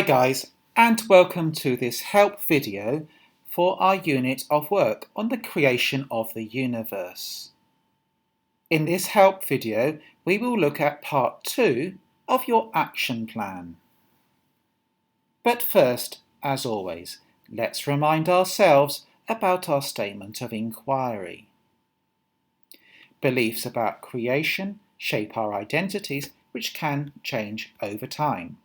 Hi guys, and welcome to this help video for our unit of work on the creation of the universe. In this help video, we will look at part 2 of your action plan. But first, as always, let's remind ourselves about our statement of inquiry. Beliefs about creation shape our identities, which can change over time.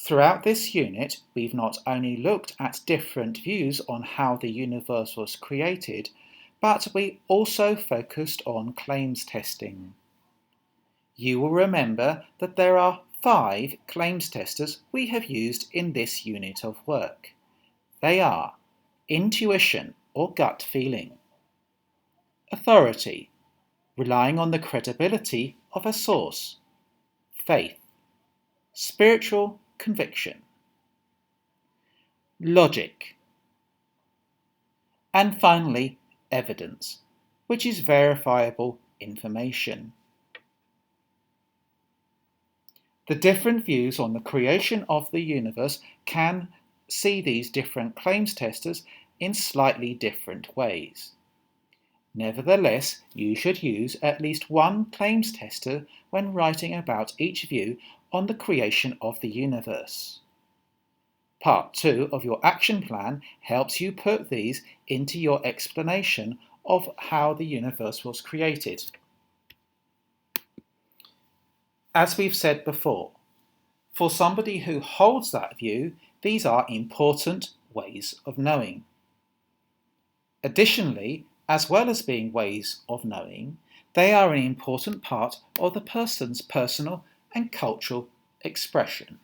Throughout this unit, we've not only looked at different views on how the universe was created, but we also focused on claims testing. You will remember that there are 5 claims testers we have used in this unit of work. They are intuition or gut feeling, authority, relying on the credibility of a source, faith, spiritual conviction, logic, and finally, evidence, which is verifiable information. The different views on the creation of the universe can see these different claims testers in slightly different ways. Nevertheless, you should use at least one claims tester when writing about each view on the creation of the universe. Part 2 of your action plan helps you put these into your explanation of how the universe was created. As we've said before, for somebody who holds that view, these are important ways of knowing. Additionally, as well as being ways of knowing, they are an important part of the person's personal and cultural expression.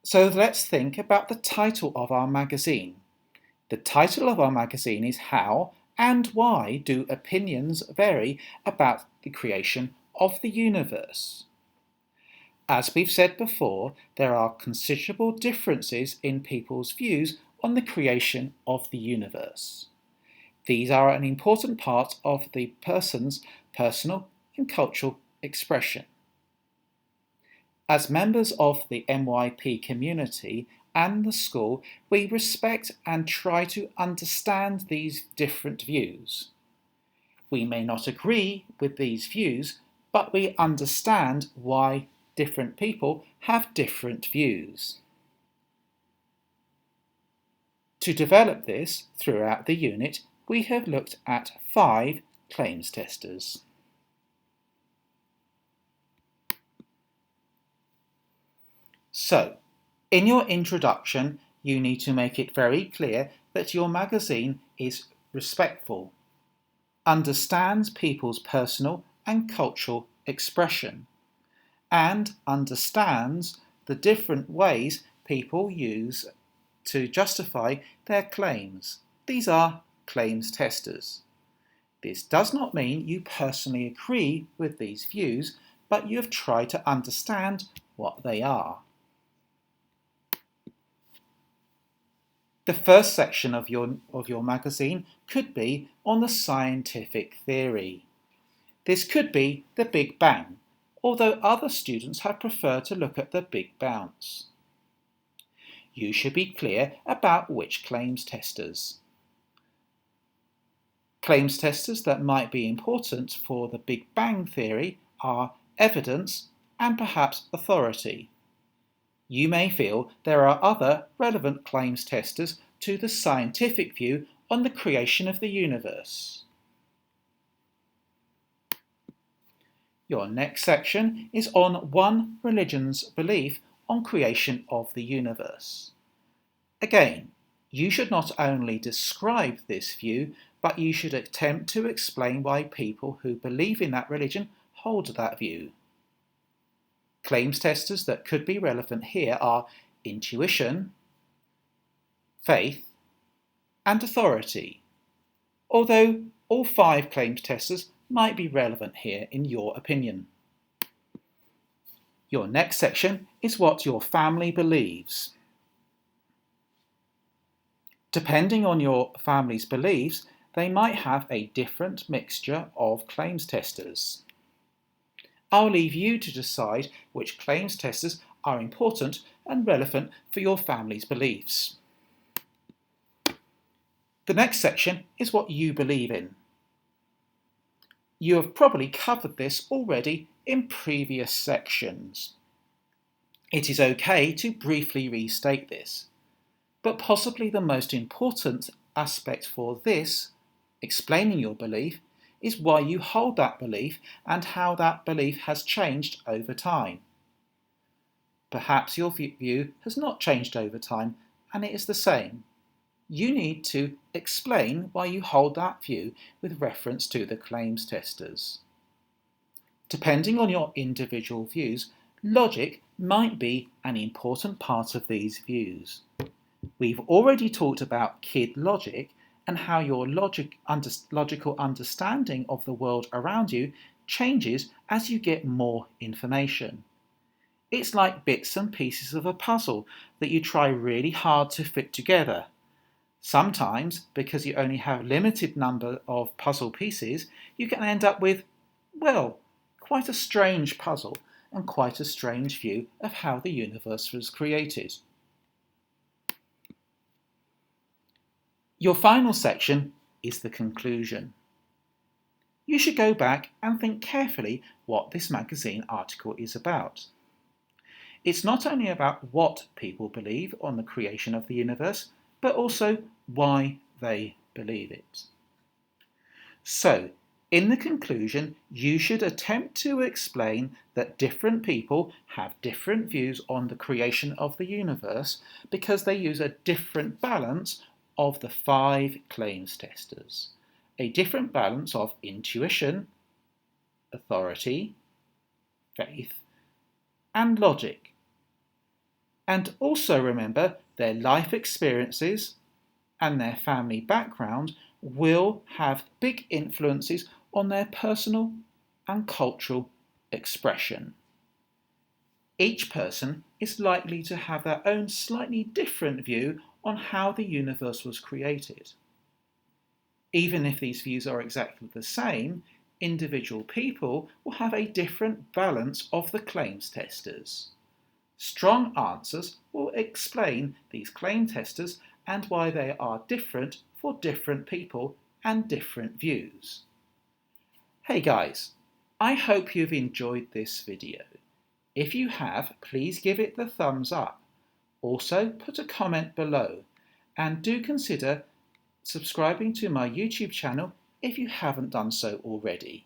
So let's think about the title of our magazine. The title of our magazine is How and Why Do Opinions Vary About the Creation of the Universe? As we've said before, there are considerable differences in people's views on the creation of the universe. These are an important part of the person's personal and cultural expression. As members of the MYP community and the school, we respect and try to understand these different views. We may not agree with these views, but we understand why different people have different views. To develop this throughout the unit, we have looked at 5 claims testers. So, in your introduction, you need to make it very clear that your magazine is respectful, understands people's personal and cultural expression, and understands the different ways people use to justify their claims. These are claims testers. This does not mean you personally agree with these views, but you have tried to understand what they are. The first section of your magazine could be on the scientific theory. This could be the Big Bang, although other students have preferred to look at the Big Bounce. You should be clear about which claims testers. Claims testers that might be important for the Big Bang theory are evidence and perhaps authority. You may feel there are other relevant claims testers to the scientific view on the creation of the universe. Your next section is on one religion's belief on creation of the universe. Again, you should not only describe this view, but you should attempt to explain why people who believe in that religion hold that view. Claims testers that could be relevant here are intuition, faith, and authority, although all 5 claims testers might be relevant here in your opinion. Your next section is what your family believes. Depending on your family's beliefs, they might have a different mixture of claims testers. I'll leave you to decide which claims testers are important and relevant for your family's beliefs. The next section is what you believe in. You have probably covered this already in previous sections. It is okay to briefly restate this, but possibly the most important aspect for this, explaining your belief, is why you hold that belief and how that belief has changed over time. Perhaps your view has not changed over time and it is the same. You need to explain why you hold that view with reference to the claims testers. Depending on your individual views, logic might be an important part of these views. We've already talked about kid logic and how your logical understanding of the world around you changes as you get more information. It's like bits and pieces of a puzzle that you try really hard to fit together. Sometimes, because you only have a limited number of puzzle pieces, you can end up with, well, quite a strange puzzle and quite a strange view of how the universe was created. Your final section is the conclusion. You should go back and think carefully what this magazine article is about. It's not only about what people believe on the creation of the universe, but also why they believe it. So, in the conclusion, you should attempt to explain that different people have different views on the creation of the universe because they use a different balance of the 5 claims testers. A different balance of intuition, authority, faith, and logic. And also remember their life experiences and their family background will have big influences on their personal and cultural expression. Each person is likely to have their own slightly different view on how the universe was created. Even if these views are exactly the same, individual people will have a different balance of the claims testers. Strong answers will explain these claim testers and why they are different for different people and different views. Hey guys, I hope you've enjoyed this video. If you have, please give it the thumbs up. Also, put a comment below and do consider subscribing to my YouTube channel if you haven't done so already.